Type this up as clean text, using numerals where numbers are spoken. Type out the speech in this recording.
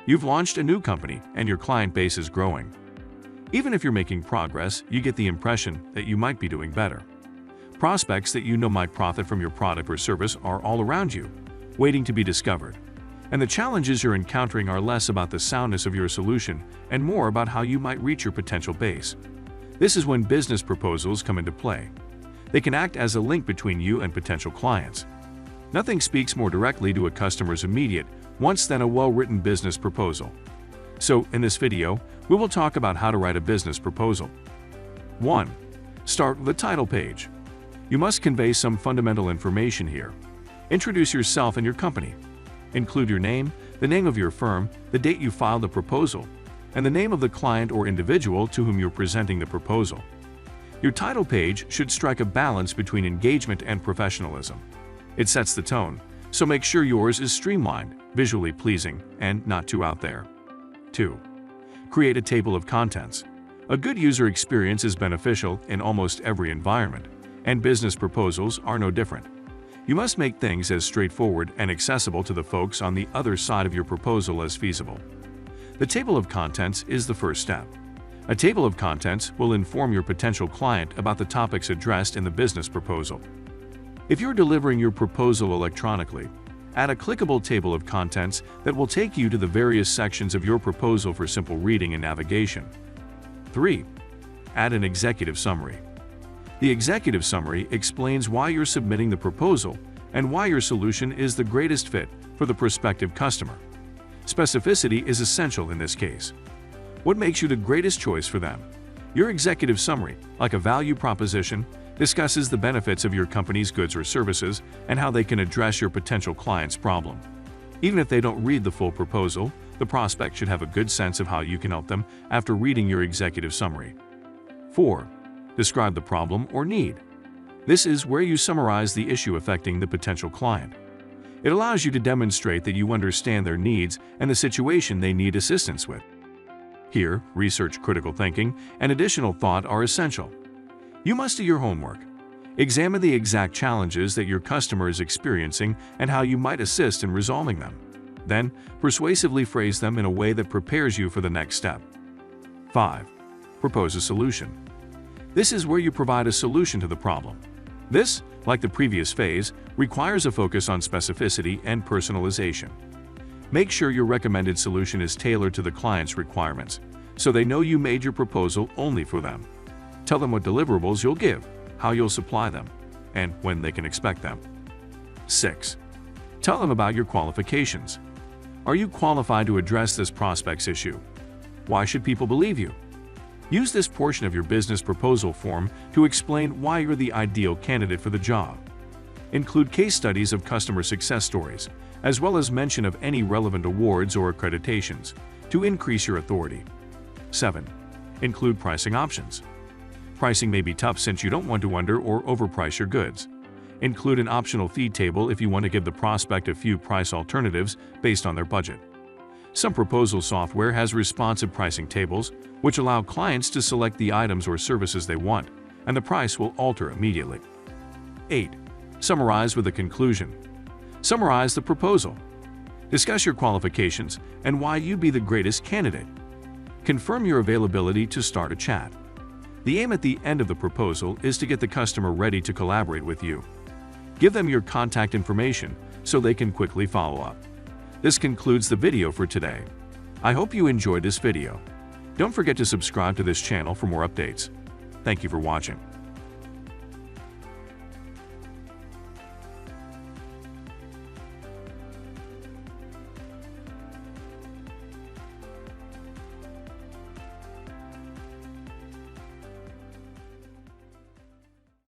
You've launched a new company and your client base is growing. Even if you're making progress, you get the impression that you might be doing better. Prospects that you know might profit from your product or service are all around you, waiting to be discovered. And the challenges you're encountering are less about the soundness of your solution and more about how you might reach your potential base. This is when business proposals come into play. They can act as a link between you and potential clients. Nothing speaks more directly to a customer's immediate wants than a well-written business proposal. So, in this video, we will talk about how to write a business proposal. 1. Start with the title page. You must convey some fundamental information here. Introduce yourself and your company. Include your name, the name of your firm, the date you filed the proposal, and the name of the client or individual to whom you're presenting the proposal. Your title page should strike a balance between engagement and professionalism. It sets the tone, so make sure yours is streamlined, visually pleasing, and not too out there. 2. Create a table of contents. A good user experience is beneficial in almost every environment, and business proposals are no different. You must make things as straightforward and accessible to the folks on the other side of your proposal as feasible. The table of contents is the first step. A table of contents will inform your potential client about the topics addressed in the business proposal. If you're delivering your proposal electronically, add a clickable table of contents that will take you to the various sections of your proposal for simple reading and navigation. 3. Add an executive summary. The executive summary explains why you're submitting the proposal and why your solution is the greatest fit for the prospective customer. Specificity is essential in this case. What makes you the greatest choice for them? Your executive summary, like a value proposition, discusses the benefits of your company's goods or services and how they can address your potential client's problem. Even if they don't read the full proposal, the prospect should have a good sense of how you can help them after reading your executive summary. 4. Describe the problem or need. This is where you summarize the issue affecting the potential client. It allows you to demonstrate that you understand their needs and the situation they need assistance with. Here, research, critical thinking, and additional thought are essential. You must do your homework. Examine the exact challenges that your customer is experiencing and how you might assist in resolving them. Then, persuasively phrase them in a way that prepares you for the next step. 5. Propose a solution. This is where you provide a solution to the problem. This, like the previous phase, requires a focus on specificity and personalization. Make sure your recommended solution is tailored to the client's requirements, so they know you made your proposal only for them. Tell them what deliverables you'll give, how you'll supply them, and when they can expect them. 6. Tell them about your qualifications. Are you qualified to address this prospect's issue? Why should people believe you? Use this portion of your business proposal form to explain why you're the ideal candidate for the job. Include case studies of customer success stories, as well as mention of any relevant awards or accreditations, to increase your authority. 7. Include pricing options. Pricing may be tough since you don't want to under or overprice your goods. Include an optional fee table if you want to give the prospect a few price alternatives based on their budget. Some proposal software has responsive pricing tables, which allow clients to select the items or services they want, and the price will alter immediately. 8. Summarize with a conclusion. Summarize the proposal. Discuss your qualifications and why you'd be the greatest candidate. Confirm your availability to start a chat. The aim at the end of the proposal is to get the customer ready to collaborate with you. Give them your contact information so they can quickly follow up. This concludes the video for today. I hope you enjoyed this video. Don't forget to subscribe to this channel for more updates. Thank you for watching.